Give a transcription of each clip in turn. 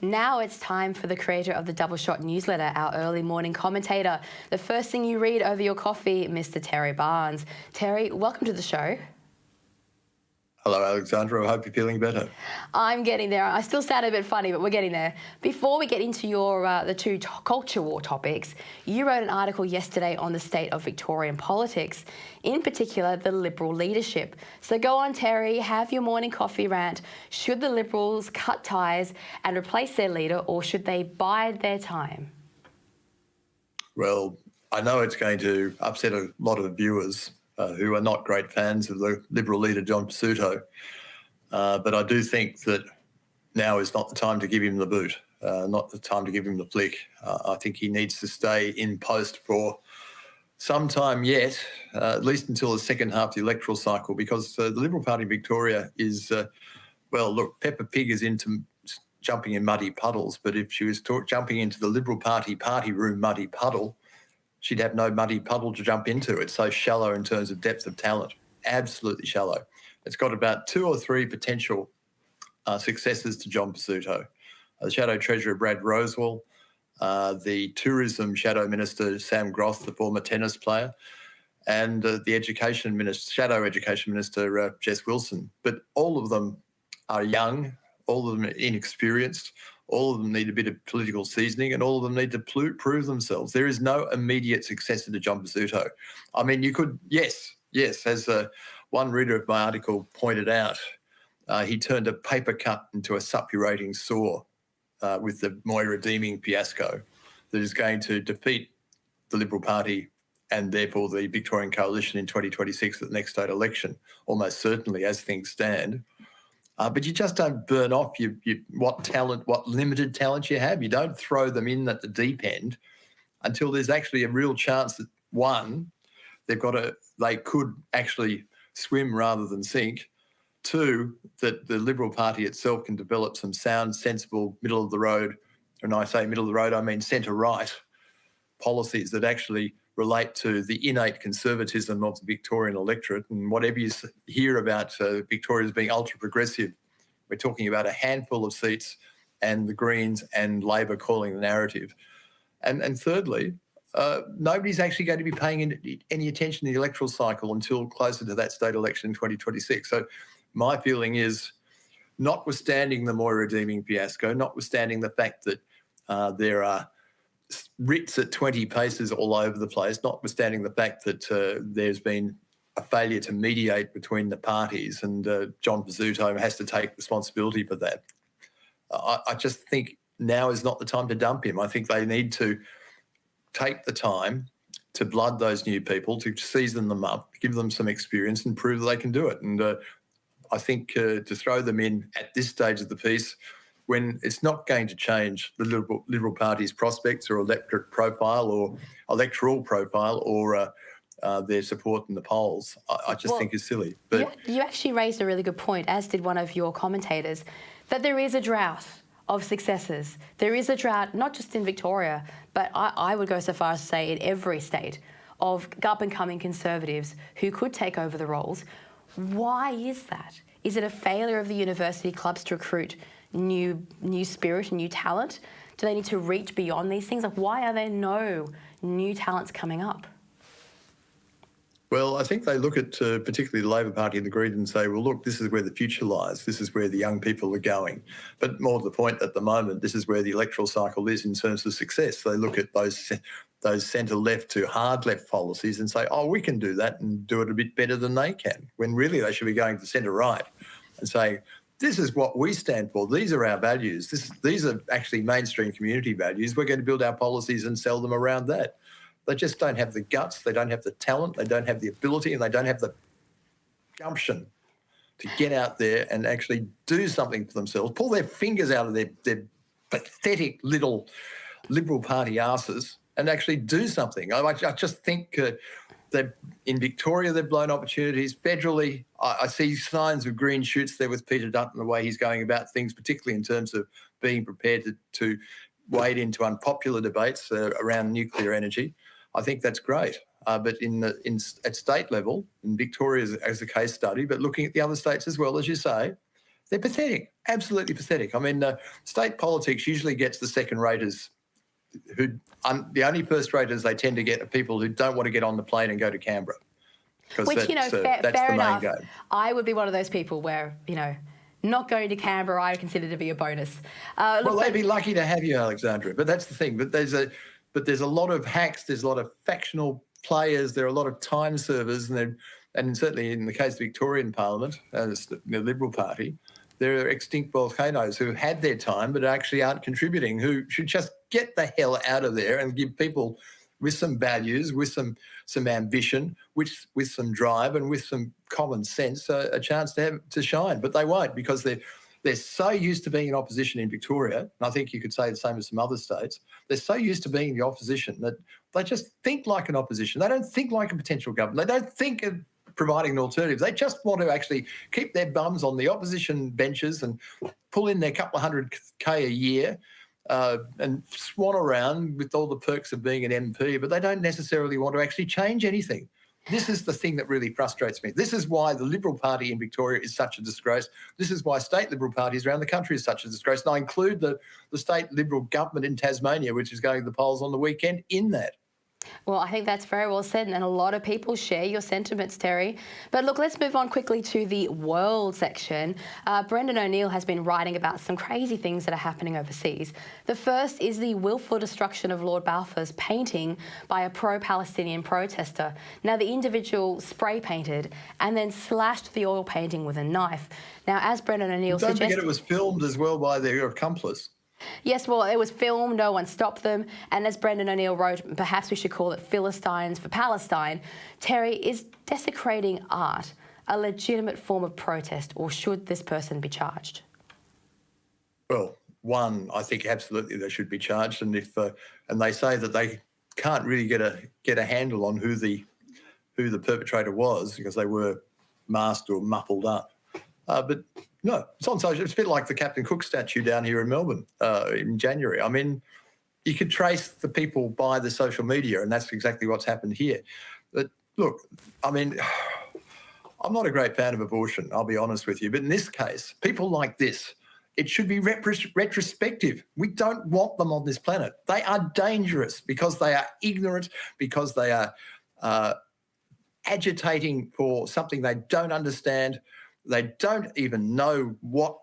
Now it's time for the creator of the Double Shot newsletter, our early morning commentator. The first thing you read over your coffee, Mr. Terry Barnes. Terry, welcome to the show. Hello, Alexandra. I hope you're feeling better. I'm getting there. I still sound a bit funny, but we're getting there. Before we get into your the two culture war topics, you wrote an article yesterday on the state of Victorian politics, in particular the Liberal leadership. So go on, Terry, have your morning coffee rant. Should the Liberals cut ties and replace their leader, or should they bide their time? Well, I know it's going to upset a lot of viewers who are not great fans of the Liberal leader, John Pesutto. But I do think that now is not the time to give him the boot, not the time to give him the flick. I think he needs to stay in post for some time yet, at least until the second half of the electoral cycle, because the Liberal Party in Victoria is, well, look, Peppa Pig is into jumping in muddy puddles, but if she was jumping into the Liberal Party room muddy puddle, she'd have no muddy puddle to jump into. It's so shallow in terms of depth of talent, absolutely shallow. It's got about 2 or 3 potential successors to John Pesutto. The Shadow Treasurer, Brad Rosewell, the Tourism Shadow Minister, Sam Groth, the former tennis player, and the Education Minister, Shadow Education Minister, Jess Wilson. But all of them are young, all of them are inexperienced, all of them need a bit of political seasoning, and all of them need to prove themselves. There is no immediate successor to John Pesutto. I mean, you could, yes, as one reader of my article pointed out, he turned a paper cut into a suppurating saw with the Moira Deeming fiasco that is going to defeat the Liberal Party and therefore the Victorian Coalition in 2026 at the next state election, almost certainly as things stand. But you just don't burn off what limited talent you have. You don't throw them in at the deep end until there's actually a real chance that, one, they could actually swim rather than sink. 2, that the Liberal Party itself can develop some sound, sensible, middle of the road, and I say middle of the road, I mean centre-right policies that actually relate to the innate conservatism of the Victorian electorate. And whatever you hear about Victoria as being ultra-progressive, we're talking about a handful of seats and the Greens and Labor calling the narrative. And thirdly, nobody's actually going to be paying any attention to the electoral cycle until closer to that state election in 2026. So my feeling is, notwithstanding the Moira Deeming fiasco, notwithstanding the fact that there are writs at 20 paces all over the place, notwithstanding the fact that there's been a failure to mediate between the parties, and John Pesutto has to take responsibility for that. I just think now is not the time to dump him. I think they need to take the time to blood those new people, to season them up, give them some experience and prove that they can do it. And I think to throw them in at this stage of the piece, when it's not going to change the Liberal Party's prospects or electoral profile or their support in the polls, I just think is silly. But you actually raised a really good point, as did one of your commentators, that there is a drought of successes. There is a drought, not just in Victoria, but I would go so far as to say in every state, of up-and-coming Conservatives who could take over the roles. Why is that? Is it a failure of the university clubs to recruit new spirit and new talent? Do they need to reach beyond these things? Like, why are there no new talents coming up? Well, I think they look at particularly the Labor Party and the Greens and say, well, look, this is where the future lies. This is where the young people are going. But more to the point, at the moment, this is where the electoral cycle is in terms of success. They look at those centre-left to hard-left policies and say, oh, we can do that and do it a bit better than they can, when really they should be going to centre-right and saying, this is what we stand for. These are our values. These are actually mainstream community values. We're going to build our policies and sell them around that. They just don't have the guts, they don't have the talent, they don't have the ability, and they don't have the gumption to get out there and actually do something for themselves, pull their fingers out of their pathetic little Liberal Party arses and actually do something. I just think that in Victoria they've blown opportunities. Federally, I see signs of green shoots there with Peter Dutton, the way he's going about things, particularly in terms of being prepared to wade into unpopular debates around nuclear energy. I think that's great. But at state level, in Victoria as a case study, but looking at the other states as well, as you say, They're pathetic, absolutely pathetic. I mean, state politics usually gets the second-raters the only first-raters they tend to get are people who don't want to get on the plane and go to Canberra. Which, that's fair the main enough. game. I would be one of those people where, not going to Canberra I consider to be a bonus. Well, they'd be lucky to have you, Alexandra. But that's the thing. But there's a lot of hacks. There's a lot of factional players. There are a lot of time servers, and certainly in the case of the Victorian Parliament, the Liberal Party, there are extinct volcanoes who had their time but actually aren't contributing, who should just get the hell out of there and give people with some values, with some ambition, with some drive and with some common sense a chance to shine. But they won't, because they're so used to being in opposition in Victoria, and I think you could say the same as some other states. They're so used to being in the opposition that they just think like an opposition. They don't think like a potential government. They don't think of providing an alternative. They just want to actually keep their bums on the opposition benches and pull in their couple of $100K a year and swan around with all the perks of being an MP, but they don't necessarily want to actually change anything. This is the thing that really frustrates me. This is why the Liberal Party in Victoria is such a disgrace. This is why state Liberal parties around the country is such a disgrace. And I include the state Liberal government in Tasmania, which is going to the polls on the weekend, in that. Well, I think that's very well said, and a lot of people share your sentiments, Terry. But look, let's move on quickly to the world section. Brendan O'Neill has been writing about some crazy things that are happening overseas. The first is the willful destruction of Lord Balfour's painting by a pro-Palestinian protester. Now, the individual spray painted and then slashed the oil painting with a knife. Now, as Brendan O'Neill suggested... Don't forget it was filmed as well by their accomplice. Yes, well, it was filmed, no one stopped them. And as Brendan O'Neill wrote, perhaps we should call it Philistines for Palestine. Terry, is desecrating art a legitimate form of protest, or should this person be charged? Well, one, I think absolutely they should be charged. And and they say that they can't really get a handle on who the perpetrator was because they were masked or muffled up. But no, it's on social. It's a bit like the Captain Cook statue down here in Melbourne in January. I mean, you could trace the people by the social media, and that's exactly what's happened here. But look, I mean, I'm not a great fan of abortion, I'll be honest with you. But in this case, people like this, it should be retrospective. We don't want them on this planet. They are dangerous because they are ignorant, because they are agitating for something they don't understand. They don't even know what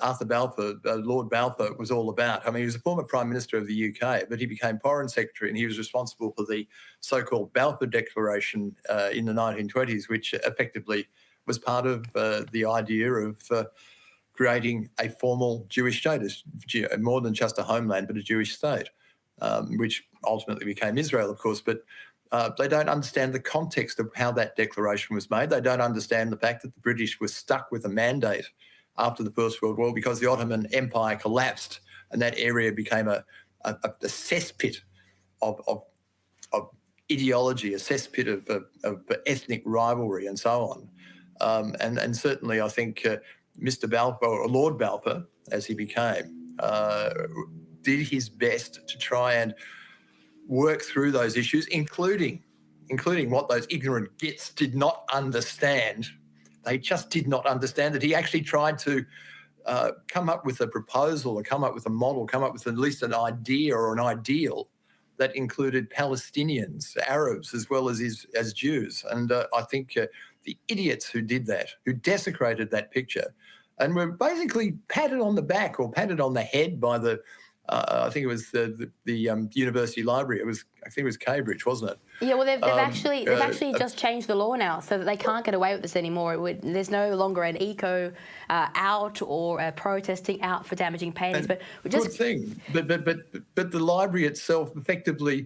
Arthur Balfour, Lord Balfour, was all about. I mean, he was a former Prime Minister of the UK, but he became Foreign Secretary and he was responsible for the so-called Balfour Declaration in the 1920s, which effectively was part of the idea of creating a formal Jewish state, more than just a homeland, but a Jewish state, which ultimately became Israel, of course. But they don't understand the context of how that declaration was made. They don't understand the fact that the British were stuck with a mandate after the First World War because the Ottoman Empire collapsed and that area became a cesspit of ideology, a cesspit of ethnic rivalry and so on. And certainly I think Mr. Balfour, or Lord Balfour, as he became, did his best to try and work through those issues, including what those ignorant gits did not understand. They just did not understand that he actually tried to come up with a proposal or come up with a model, come up with at least an idea or an ideal that included Palestinians, Arabs, as well as Jews. And I think the idiots who did that, who desecrated that picture and were basically patted on the back or patted on the head by I think it was the University Library. I think it was Cambridge, wasn't it? Yeah, well, they've actually just changed the law now so that they can't get away with this anymore. There's no longer an eco out or a protesting out for damaging paintings. But good thing. But the library itself effectively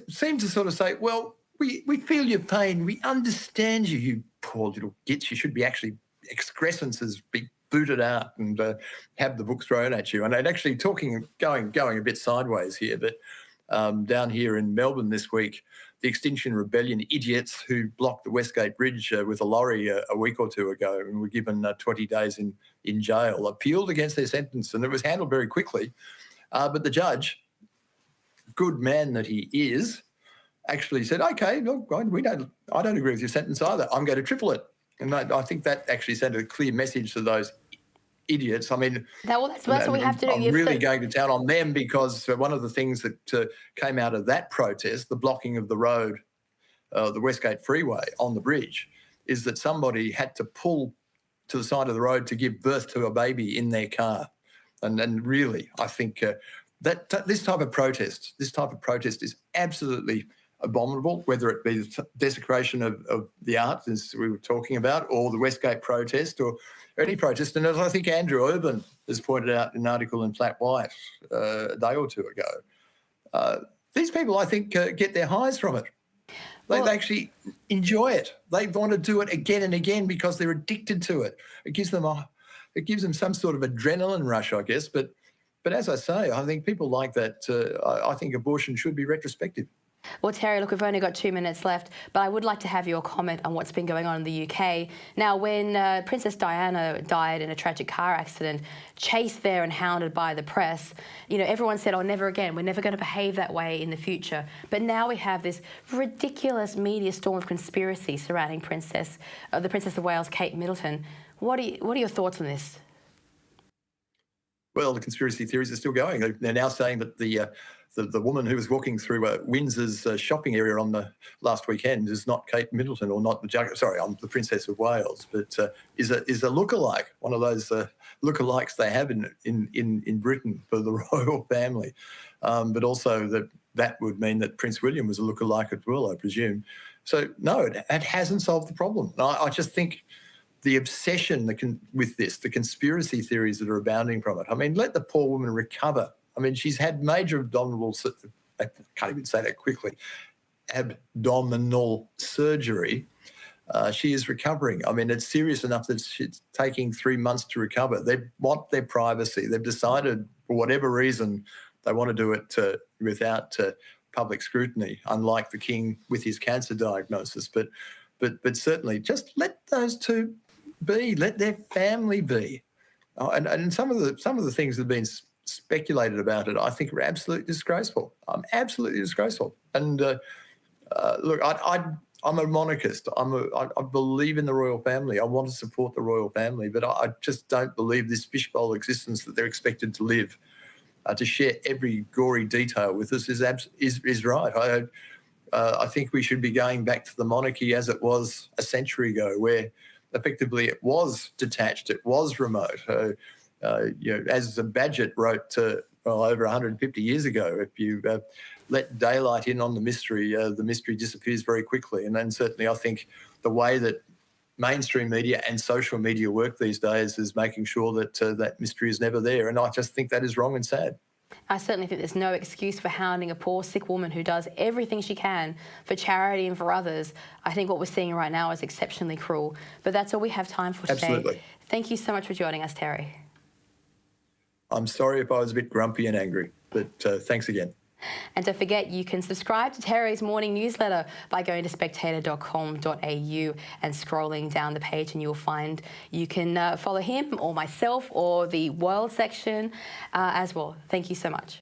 seemed to sort of say, well, we feel your pain. We understand you, you poor little gits. You should be actually excrescences be booted out and have the books thrown at you. And actually going a bit sideways here, but down here in Melbourne this week, the Extinction Rebellion idiots who blocked the Westgate Bridge with a lorry a week or two ago and were given 20 days in jail, appealed against their sentence, and it was handled very quickly. But the judge, good man that he is, actually said, okay, look, I don't agree with your sentence either. I'm going to triple it. And I think that actually sent a clear message to those idiots. I mean, that's what we have to do. I'm really going to town on them because one of the things that came out of that protest, the blocking of the road, the Westgate Freeway on the bridge, is that somebody had to pull to the side of the road to give birth to a baby in their car. And really, I think that this type of protest is absolutely abominable, whether it be the desecration of the arts, as we were talking about, or the Westgate protest, or any protest. And as I think Andrew Urban has pointed out in an article in Flat White a day or two ago, these people, I think, get their highs from it. They actually enjoy it. They want to do it again and again because they're addicted to it. It gives them some sort of adrenaline rush, I guess. But as I say, I think people like that. I think abortion should be retrospective. Well, Terry, look, we've only got 2 minutes left, but I would like to have your comment on what's been going on in the UK. Now, when Princess Diana died in a tragic car accident, chased there and hounded by the press, you know, everyone said, oh, never again, we're never going to behave that way in the future. But now we have this ridiculous media storm of conspiracy surrounding the Princess of Wales, Kate Middleton. What are your thoughts on this? Well, the conspiracy theories are still going. They're now saying that the woman who was walking through Windsor's shopping area on the last weekend is not Kate Middleton, or not I'm the Princess of Wales, but is a lookalike, one of those lookalikes they have in Britain for the royal family. But also that would mean that Prince William was a lookalike as well, I presume. So no, it hasn't solved the problem. I just think the obsession with this, the conspiracy theories that are abounding from it. I mean, let the poor woman recover. I mean, she's had major abdominal, I can't even say that quickly, abdominal surgery. She is recovering. I mean, it's serious enough that it's taking 3 months to recover. They want their privacy. They've decided, for whatever reason, they want to do it without public scrutiny, unlike the King with his cancer diagnosis. But certainly, just let those two be. Let their family be. And some of the things that have been speculated about it, I think, are absolutely disgraceful. Absolutely disgraceful. And look, I'm a monarchist. I believe in the royal family. I want to support the royal family, but I just don't believe this fishbowl existence that they're expected to live, to share every gory detail with us is right. I think we should be going back to the monarchy as it was a century ago, where effectively it was detached, it was remote. As Badgett wrote over 150 years ago, if you let daylight in on the mystery disappears very quickly. And then certainly I think the way that mainstream media and social media work these days is making sure that that mystery is never there. And I just think that is wrong and sad. I certainly think there's no excuse for hounding a poor, sick woman who does everything she can for charity and for others. I think what we're seeing right now is exceptionally cruel. But that's all we have time for today. Absolutely. Thank you so much for joining us, Terry. I'm sorry if I was a bit grumpy and angry, but thanks again. And don't forget, you can subscribe to Terry's morning newsletter by going to spectator.com.au and scrolling down the page, and you'll find you can follow him or myself or the World section as well. Thank you so much.